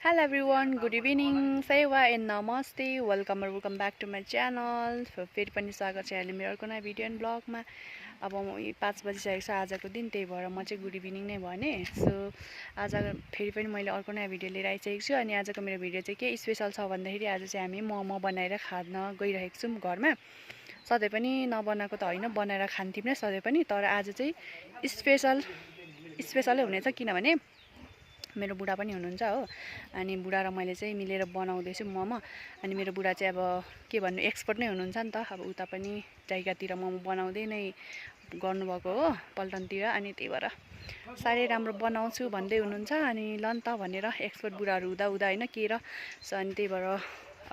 Hello everyone, good evening, Saiwa and Namaste. Welcome back to my channel. फेरि पनि स्वागत छ अहिले मेरो अर्को नयाँ भिडियो एन्ड ब्लगमा। अब म 5 बजिसकेको छ आजको दिन, त्यही भएर म चाहिँ गुड इभिनिङ नै भने। सो आज फेरि पनि मैले अर्को नयाँ भिडियो लिएर आइसकेको छु अनि आजको मेरो भिडियो चाहिँ के स्पेशल छ भन्दाखेरि आज चाहिँ हामी मोमो बनाएर खान गइरहेको छौँ घरमा। सधैँ पनि नबनाएको त होइन, बनाएर खान्थ्यौँ नै सधैँ पनि, तर आज चाहिँ स्पेशलै हुनेछ किनभने मेरो बुढा पनि हुनुहुन्छ हो। अनि बुढा र मैले चाहिँ मिलेर बनाउँदैछु मोमो। अनि मेरो बुढा चाहिँ अब के भन्नु एक्सपर्ट नै हुनुहुन्छ नि त। अब उता पनि जग्गातिर मोमो बनाउँदै नै गर्नुभएको हो पल्टनतिर, अनि त्यही भएर साह्रै राम्रो बनाउँछु भन्दै हुनुहुन्छ। अनि ल नि त भनेर एक्सपर्ट बुढाहरू हुँदा होइन के र। सो अनि त्यही भएर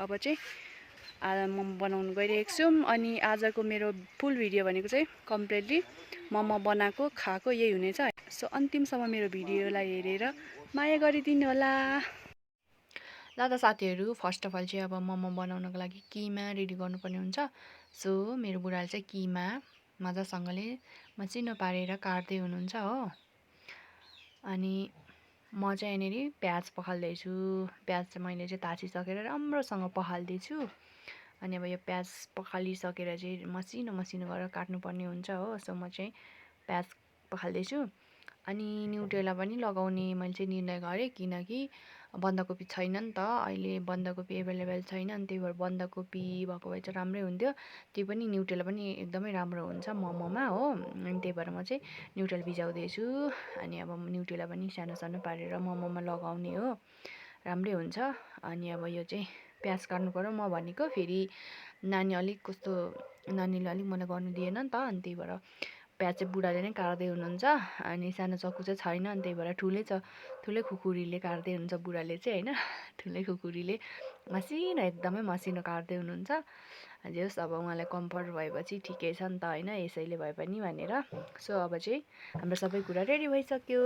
अब चाहिँ आज मोमो बनाउनु गइरहेको छौँ। अनि आजको मेरो फुल भिडियो भनेको चाहिँ कम्प्लिटली मोमो बनाएको खाएको यही हुनेछ। सो अन्तिमसम्म मेरो भिडियोलाई हेरेर माया गरिदिनु होला। ल त साथीहरू, फर्स्ट अफ अल चाहिँ अब मोमो बनाउनको लागि किमा रेडी गर्नुपर्ने हुन्छ। सो मेरो बुढाले चाहिँ किमा मजासँगले मसिनो पारेर काट्दै हुनुहुन्छ हो। अनि म चाहिँ यहाँनिर प्याज पखाल्दैछु। प्याज चाहिँ मैले चाहिँ ताछिसकेर राम्रोसँग पखाल्दैछु। अनि अब यो प्याज पखालिसकेर चाहिँ मसिनो गरेर काट्नुपर्ने हुन्छ हो। सो म चाहिँ प्याज पखाल्दैछु। अनि न्युटेला पनि लगाउने मैले चाहिँ निर्णय गरेँ किनकि बन्दाकोपी छैन नि त अहिले, बन्दाकोपी एभाइलेबल छैन। अनि त्यही भएर बन्दाकोपी भएको भए चाहिँ राम्रै हुन्थ्यो। त्यो पनि न्युटेला पनि एकदमै राम्रो हुन्छ मोमोमा हो। अनि त्यही भएर म चाहिँ न्युटेला भिजाउँदैछु। अनि अब न्युटेला पनि सानो सानो पारेर मोमोमा लगाउने हो, राम्रै हुन्छ। अनि अब यो चाहिँ प्याज काट्नु पर्यो। म भनेको फेरि नानीले अलिक मलाई गर्नु दिएन नि त। अनि त्यही भएर प्याज चाहिँ बुढाले नै काट्दै हुनुहुन्छ। अनि सानो चक्कु चाहिँ छैन, अनि त्यही भएर ठुलै खुकुरीले काट्दै हुनुहुन्छ बुढाले चाहिँ होइन। ठुलै खुकुरीले एकदमै मसिनो काट्दै हुनुहुन्छ। जे होस् अब उहाँलाई कम्फर्ट भएपछि ठिकै छ नि त होइन, यसैले भए पनि भनेर। सो अब चाहिँ हाम्रो सबै कुरा रेडी भइसक्यो।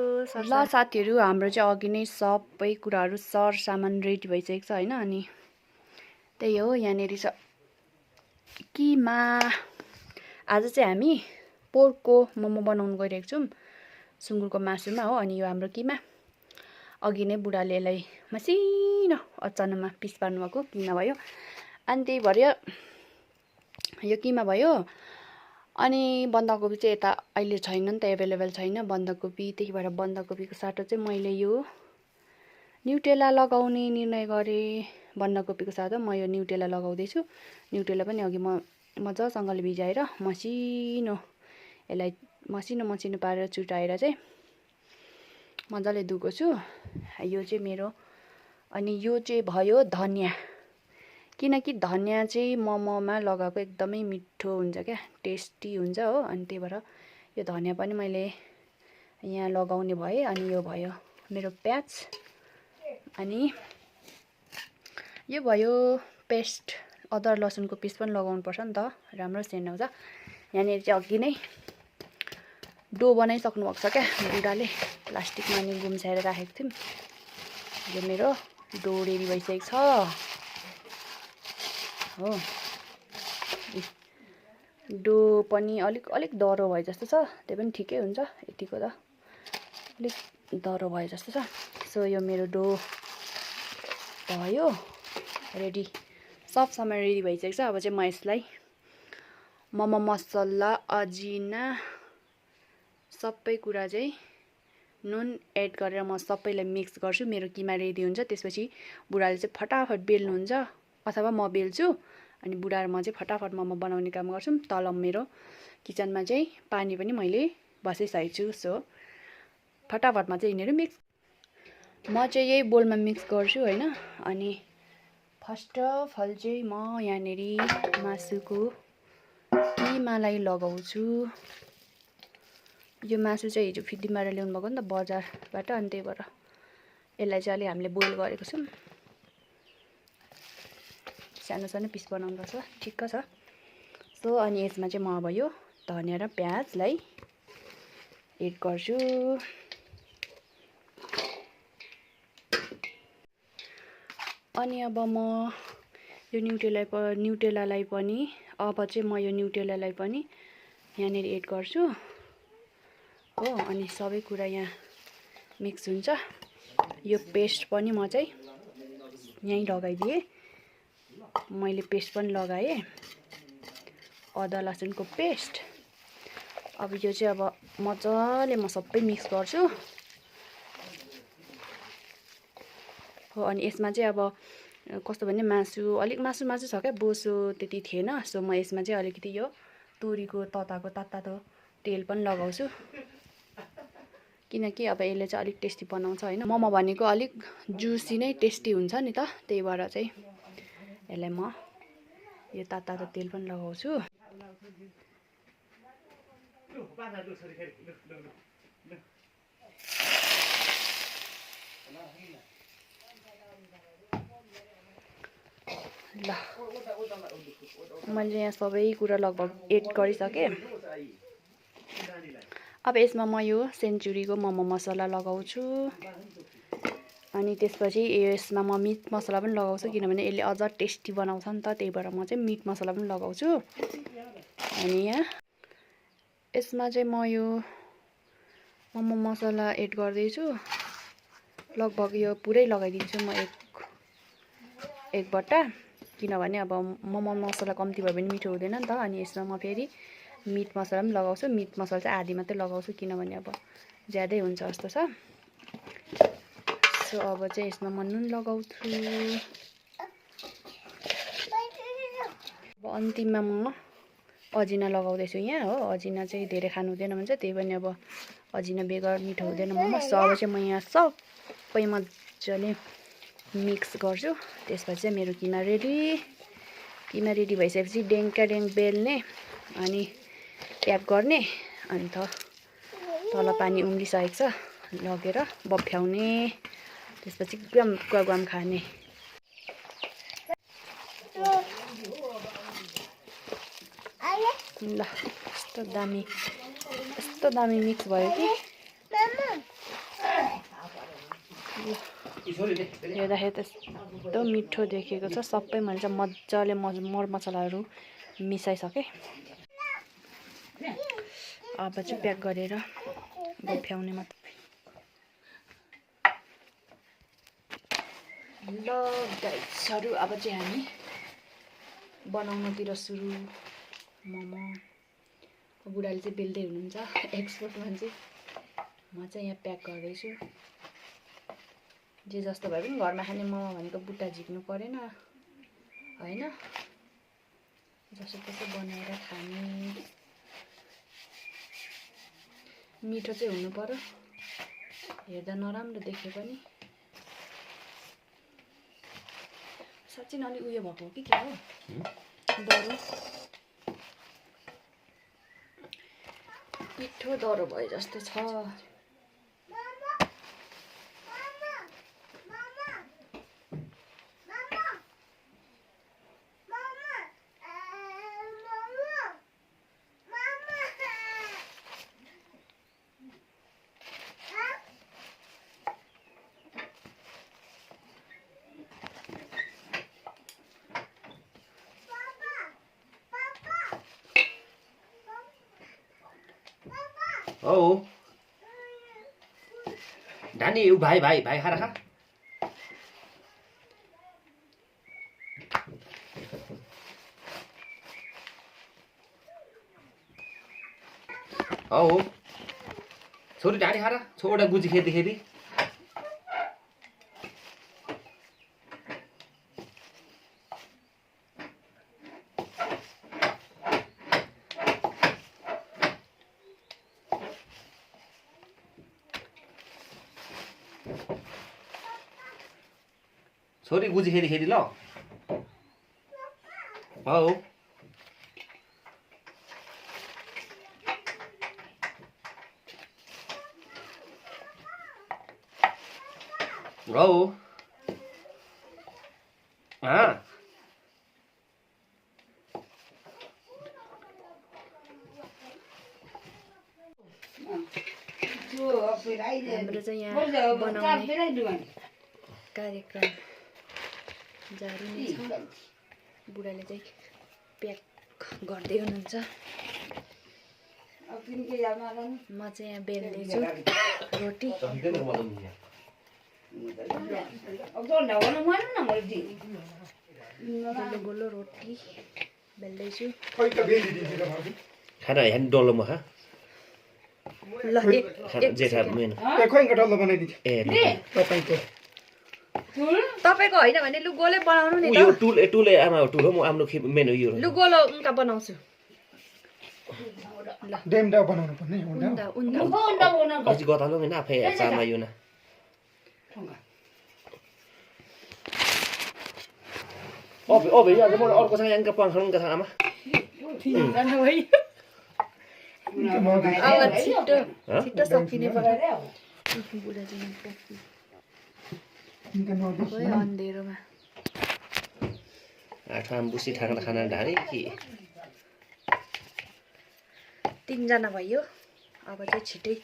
ल साथीहरू, हाम्रो चाहिँ अघि नै सबै कुराहरू सरसामान रेडी भइसकेको छ होइन। अनि त्यही हो, यहाँनिर छ किमा। आज चाहिँ हामी पोर्कको मोमो बनाउनु गइरहेको छौँ सुँगुरको मासुमा हो। अनि यो हाम्रो किमा अघि नै बुढाले यसलाई मसिनो अचानोमा पिस पार्नुभएको किमा भयो। अनि त्यही भएर यो किमा भयो। अनि बन्दाकोपी चाहिँ यता अहिले छैन नि त, एभाइलेबल छैन बन्दाकोपी। त्यही भएर बन्दाकोपीको साटो चाहिँ मैले यो न्युटेला लगाउने निर्णय गरेँ। बन्दाकोपीको साटो म यो न्युटेला लगाउँदैछु। न्युटेला पनि अघि म मजासँगले भिजाएर यसलाई मसिनो पारेर चुटाएर चाहिँ मजाले धुएको छु। यो चाहिँ मेरो। अनि यो चाहिँ भयो धनियाँ, किनकि धनियाँ चाहिँ मोमोमा लगाएको एकदमै मिठो हुन्छ क्या, टेस्टी हुन्छ हो। अनि त्यही भएर यो धनियाँ पनि मैले यहाँ लगाउने भएँ। अनि यो भयो मेरो प्याज। अनि यो भयो पेस्ट, अदर लसुनको पेस्ट पनि लगाउनुपर्छ नि त, राम्रो सेन्ट आउँछ। यहाँनिर चाहिँ अघि नै डो बनाइसक्नु भएको छ क्या बुढाले, प्लास्टिकमा नि गुम्साएर राखेको थियौँ। यो मेरो डो रेडी भइसकेको छ हो। डो पनि अलिक दह्रो भए जस्तो छ, त्यो पनि ठिकै हुन्छ, यतिको त अलिक दह्रो भए जस्तो छ। सो यो मेरो डो भयो रेडी, सब सामान रेडी भइसकेको छ। अब चाहिँ म यसलाई मोमो मसला, अजिना सबै कुरा चाहिँ नुन एड गरेर म सबैलाई मिक्स गर्छु। मेरो किमा रेडी हुन्छ, त्यसपछि बुढाले चाहिँ फटाफट बेल्नुहुन्छ अथवा म बेल्छु। अनि बुढा र म चाहिँ फटाफट मोमो बनाउने काम गर्छौँ। तल मेरो किचनमा चाहिँ पानी पनि मैले बसाइसकेको छु। सो फटाफटमा चाहिँ यिनीहरू मिक्स, म चाहिँ यही बोलमा मिक्स गर्छु होइन। अनि फर्स्ट अफ अल चाहिँ म यहाँनिर मासुको किमालाई लगाउँछु। यो मासु चाहिँ हिजो फिटिङबाट ल्याउनु भएको नि त बजारबाट। अनि त्यही भएर यसलाई चाहिँ अलि हामीले बोइल गरेको छौँ, सानो पिस बनाउनुपर्छ, ठिक्क छ। सो अनि यसमा चाहिँ म अब यो धनियाँ र प्याजलाई एड गर्छु। अनि अब म यो न्युटेलालाई पनि यहाँनिर एड गर्छु हो। अनि सबै कुरा यहाँ मिक्स हुन्छ। यो पेस्ट पनि म चाहिँ यहीँ लगाइदिएँ। मैले पेस्ट पनि लगाएँ, अदुवा लसुनको पेस्ट। अब यो चाहिँ अब मजाले म सबै मिक्स गर्छु हो। अनि यसमा चाहिँ अब कस्तो भने मासु छ क्या, बोसो त्यति थिएन। सो म यसमा चाहिँ अलिकति यो तोरीको तताको तातो तेल पनि लगाउँछु, किनकि अब यसले चाहिँ अलिक टेस्टी बनाउँछ होइन। मोमो भनेको अलिक जुसी नै टेस्टी हुन्छ नि त, त्यही भएर चाहिँ यसलाई म यो तातो तेल पनि लगाउँछु। ल मैले यहाँ सबै कुरा लगभग एड गरिसकेँ। अब यसमा म यो सेन्चुरीको मोमो मसला लगाउँछु। अनि त्यसपछि यसमा म मिट मसला पनि लगाउँछु, किनभने यसले अझ टेस्टी बनाउँछ नि त, त्यही भएर म चाहिँ मिट मसला पनि लगाउँछु। अनि यहाँ यसमा चाहिँ म यो मोमो मसला एड गर्दैछु। लगभग यो पुरै लगाइदिन्छु म एक बट्टा, किनभने अब मोमो मसला कम्ती भयो भने मिठो हुँदैन नि त। अनि यसमा म फेरि मिट मसला पनि लगाउँछु। मिट मसला चाहिँ आधी मात्रै लगाउँछु, किनभने अब ज्यादै हुन्छ जस्तो छ। सो अब चाहिँ यसमा म नुन लगाउँछु। अब अन्तिममा म अजिना लगाउँदैछु यहाँ हो। अजिना चाहिँ धेरै खानु हुँदैन भन्छ, त्यही पनि अब अजिना बेगर मिठो हुँदैन मोमो। सो अब चाहिँ म यहाँ सबै मजाले मिक्स गर्छु। त्यसपछि चाहिँ मेरो किमा रेडी भइसकेपछि डेङ्काडेङ बेल्ने अनि ट्याप गर्ने। अन्त तल पानी उम्लिसकेको छ, लगेर बफ्याउने, त्यसपछि गम खाने। ल यस्तो दामी मिक्स भयो कि हेर्दाखेरि त्यस्तो मिठो देखेको छ। सबै मैले चाहिँ मजाले मरमसलाहरू मिसाइसकेँ। अब चाहिँ प्याक गरेर बफ्याउने मात्रै। ल गाइसहरू, अब चाहिँ हामी बनाउनतिर सुरु। मोमो बुढाले चाहिँ बेल्दै हुनुहुन्छ, एक्सपर्ट मान्छे। म चाहिँ यहाँ प्याक गर्दैछु। जे जस्तो भए पनि घरमा खाने मोमो भनेको बुट्टा झिक्नु परेन होइन, जसो तसो बनाएर खाने। मिठो चाहिँ हुनु पर्यो, हेर्दा नराम्रो देखे पनि। साँच्चै अलिक उयो भएको हो कि क्या हो, डह्रो पिठो डह्रो भयो जस्तो छ। Oh, Danny, you bye, hara. Oh, sorry, Danny, hara. छोड़ा गुजी खेती। छोरी गुजी खेती ल। औ औ हाँ हाम्रो चाहिँ यहाँ बनाउने कार्यक्रम जारी नै छ। बुढाले चाहिँ प्याक गर्दै हुनुहुन्छ। म चाहिँ यहाँ बेल्दैछु रोटी। गोलो गोलो रोटी बेल्दैछु खाना यहाँ डल्लोमा खा ल खाना जेठा मेन ए तपाईको होइन भने लु गोलै बनाउनु नि यो टुल आमा टुल हो म आफ्नो मेन हो यो लु गोलो उनका बनाउँछु डेमडा बनाउनु पर्ने अझै गतालो हैन आफै चामा यो न अब यो आज म अर्कोसँग यांका पंखाउनु का आमा अब छिटो छिटो सकिने पर्यो बुढा चाहिँ अँधेरोमा आठमा बुसी ठाक्न खाना ढारे कि 3 जना भयो अब चाहिँ छिटै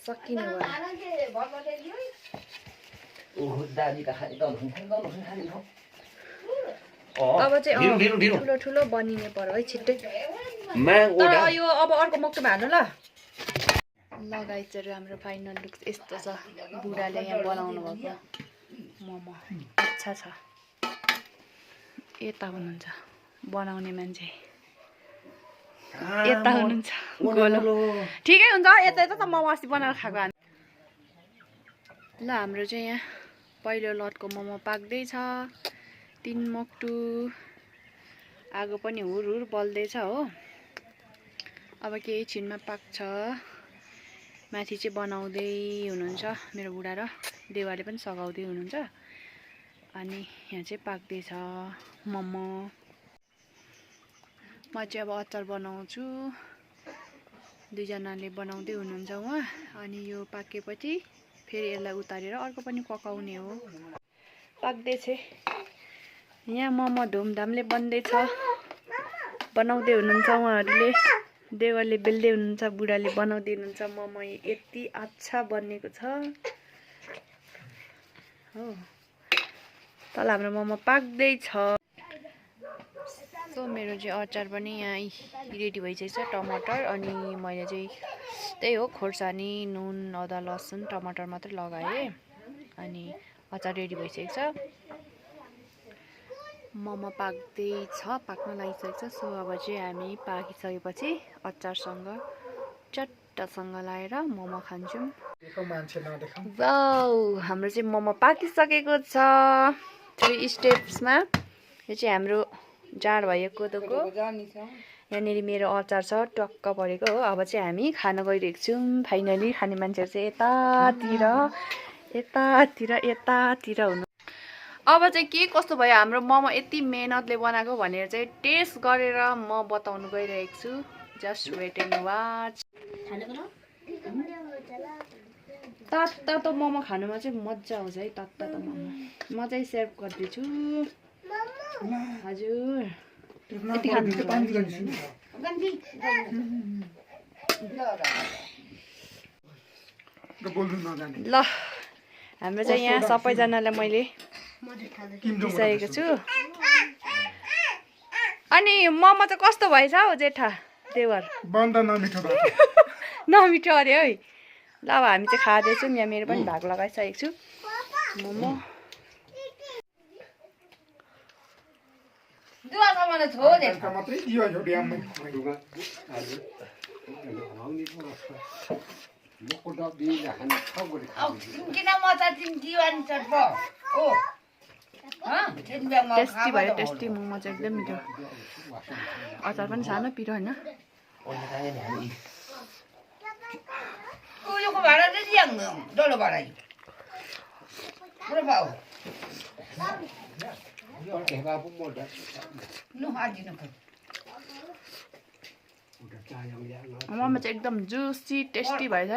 सकिने भयो ओहो दादी का खाने दम खाने अब चाहिँ ढिलो ढिलो ठुलो ठुलो बनिने पर्यो है छिट्टै माग तर ओडा यो अब अर्को मक्टुमा हाल्नु ल गाइजहरु हाम्रो फाइनल लुक यस्तो छ बुढाले यहाँ बनाउनु भएको मोमो अच्छा छ यता हुनुहुन्छ बनाउने मान्छे यता हुनुहुन्छ गोलो ठिकै हुन्छ यता यता त मोमो अस्ति बनाएर खाएको हामी ल हाम्रो चाहिँ यहाँ पहिलो लटको मोमो पाक्दैछ 3 मक्टु आगो पनि हुरहुर बल्दैछ हो अब केही छिनमा पाक्छ माथि चाहिँ बनाउँदै हुनुहुन्छ मेरो बुढा र देवाले पनि सघाउँदै हुनुहुन्छ अनि यहाँ चाहिँ पाक्दैछ मोमो म चाहिँ अब अचार बनाउँछु 2 जनाले बनाउँदै हुनुहुन्छ उहाँ अनि यो पाकेपछि फेरि यसलाई उतारेर अर्को पनि पकाउने हो पाक्दैछ यहाँ मोमो धुमधामले बन्दैछ बनाउँदै हुनुहुन्छ उहाँहरूले देवरले बेल्दै हुनुहुन्छ बुढाले बनाउँदै हुनुहुन्छ मोमो यति अच्छा बनेको छ हो तल हाम्रो मोमो पाक्दैछ सो मेरो चाहिँ अचार पनि यहाँ रेडी भइसकेको छ टमाटर अनि मैले चाहिँ त्यही हो खोर्सानी नुन अदुवा लसुन टमाटर मात्रै लगाएँ अनि अचार रेडी भइसकेको छ मोमो पाक्दैछ पाक्न लागिसकेको छ सो अब चाहिँ हामी पाकिसकेपछि अचारसँग चट्टसँग लाएर मोमो खान्छौँ वाउ हाम्रो चाहिँ मोमो पाकिसकेको छ 3 स्टेप्समा यो चाहिँ हाम्रो जाँड भयो कोदोको यहाँनिर मेरो अचार छ टक्क परेको हो अब चाहिँ हामी खान गइरहेको छौँ फाइनली खाने मान्छेहरू चाहिँ यतातिर हुनु अब चाहिँ के कस्तो भयो हाम्रो मोमो यति मेहनतले बनाएको भनेर चाहिँ टेस्ट गरेर म बताउनु गइरहेको छु जस्ट वेट एन्ड वाच तातो मोमो खानुमा चाहिँ मजा आउँछ है तातो मोमो म चाहिँ सर्भ गर्दैछु हजुर यति खानु ल हाम्रो चाहिँ यहाँ सबैजनालाई मैले दिइसकेको छु अनि मोमो चाहिँ कस्तो भएछ हौ जेठा देवर नमिठो अरे है ल अब हामी चाहिँ खाँदैछौँ यहाँ मेरो पनि भाग लगाइसकेको छु मोमो टेस्टी भयो टेस्टी मोमो चाहिँ एकदम मिठो अचार पनि सानो पिरो होइन मोमो चाहिँ एकदम जुसी टेस्टी भएछ